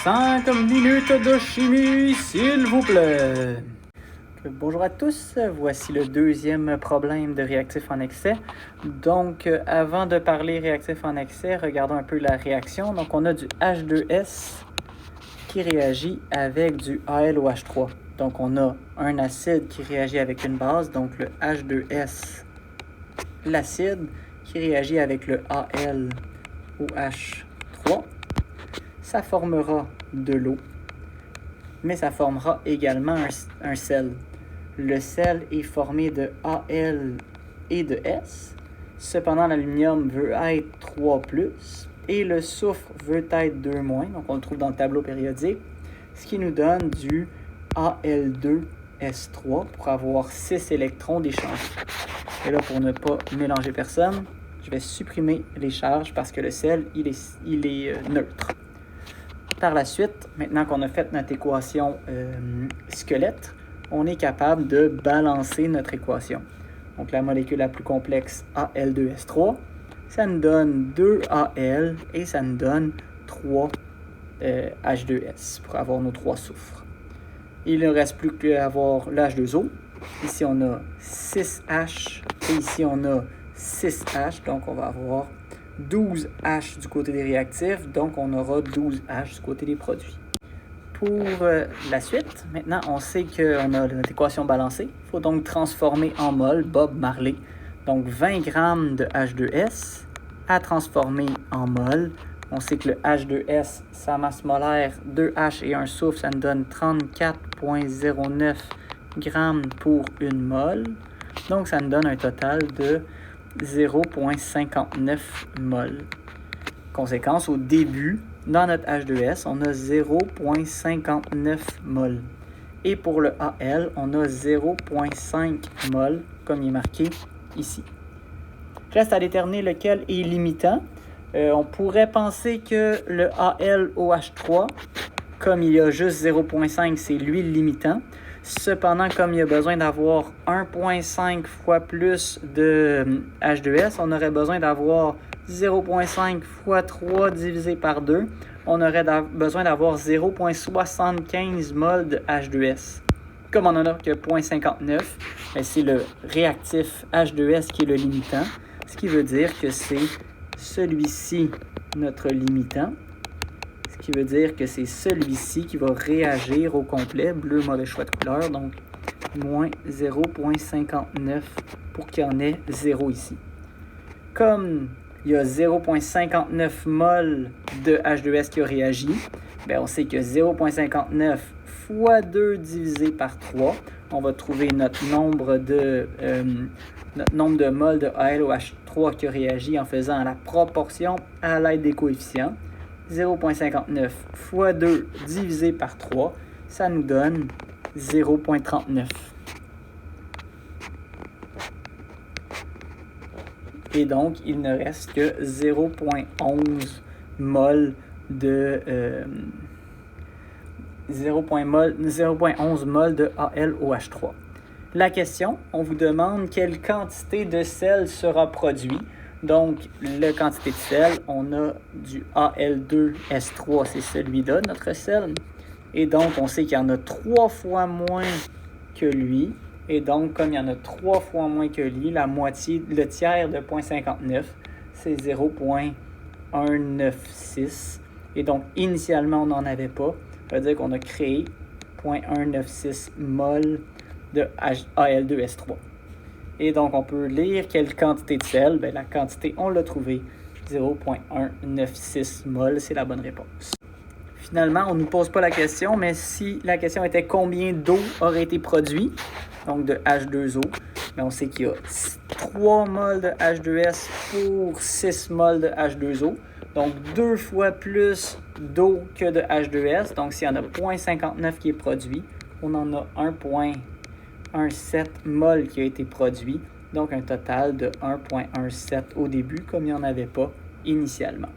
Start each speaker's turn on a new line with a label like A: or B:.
A: 5 minutes de chimie, s'il vous plaît. Bonjour à tous, voici le deuxième problème de réactif en excès. Donc, avant de parler réactif en excès, regardons un peu la réaction. Donc, on a du H2S qui réagit avec du AlOH3. Donc, on a un acide qui réagit avec une base, donc le H2S, l'acide, qui réagit avec le AlOH3. Ça formera de l'eau, mais ça formera également un sel. Le sel est formé de Al et de S. Cependant, l'aluminium veut être 3+, et le soufre veut être 2-. Donc, on le trouve dans le tableau périodique, ce qui nous donne du Al2S3 pour avoir 6 électrons d'échange. Et là, pour ne pas mélanger personne, je vais supprimer les charges parce que le sel, il est neutre. Par la suite, maintenant qu'on a fait notre équation squelette, on est capable de balancer notre équation. Donc, la molécule la plus complexe, Al2S3, ça nous donne 2Al et ça nous donne 3 H2S pour avoir nos 3 soufres. Il ne reste plus qu'à avoir le H2O. Ici, on a 6H et ici, on a 6H. Donc, on va avoir 12H du côté des réactifs. Donc, on aura 12H du côté des produits. Pour la suite, maintenant, on sait qu'on a notre équation balancée. Il faut donc transformer en mol, Bob Marley. Donc, 20 grammes de H2S à transformer en mol. On sait que le H2S, sa masse molaire, 2H et un soufre, ça nous donne 34,09 grammes pour une mol. Donc, ça nous donne un total de 0,59 mol. Conséquence, au début, dans notre H2S, on a 0,59 mol. Et pour le Al, on a 0,5 mol, comme il est marqué ici. Reste à déterminer lequel est limitant. On pourrait penser que le AlOH3, comme il y a juste 0,5, c'est lui le limitant. Cependant, comme il y a besoin d'avoir 1,5 fois plus de H2S, on aurait besoin d'avoir 0,5 fois 3 divisé par 2. On aurait besoin d'avoir 0,75 mol de H2S. Comme on n'en a que 0,59, c'est le réactif H2S qui est le limitant, ce qui veut dire que c'est celui-ci notre limitant, ce qui veut dire que c'est celui-ci qui va réagir au complet, bleu, mauvais choix de couleur, donc moins 0,59 pour qu'il y en ait 0 ici. Comme il y a 0,59 mol de H2S qui a réagi, bien on sait que 0,59 fois 2 divisé par 3, on va trouver notre nombre de mol de AlOH3 qui a réagi en faisant la proportion à l'aide des coefficients. 0,59 fois 2 divisé par 3, ça nous donne 0,39. Et donc, il ne reste que 0,11 mol de 0,11 mol de AlOH3. La question, on vous demande quelle quantité de sel sera produit. Donc, la quantité de sel, on a du Al2S3, c'est celui-là, notre sel. Et donc, on sait qu'il y en a 3 fois moins que lui. Et donc, comme il y en a 3 fois moins que lui, la moitié, le tiers de 0,59, c'est 0,196. Et donc, initialement, on n'en avait pas. Ça veut dire qu'on a créé 0,196 mol de Al2S3. Et donc, on peut lire quelle quantité de sel. Bien, la quantité, on l'a trouvée, 0,196 mol, c'est la bonne réponse. Finalement, on ne nous pose pas la question, mais si la question était combien d'eau aurait été produit, donc de H2O, bien on sait qu'il y a 3 mol de H2S pour 6 mol de H2O. Donc, 2 fois plus d'eau que de H2S. Donc, s'il y en a 0,59 qui est produit, on en a 1,17 mol qui a été produit. Donc, un total de 1,17 au début, comme il n'y en avait pas initialement.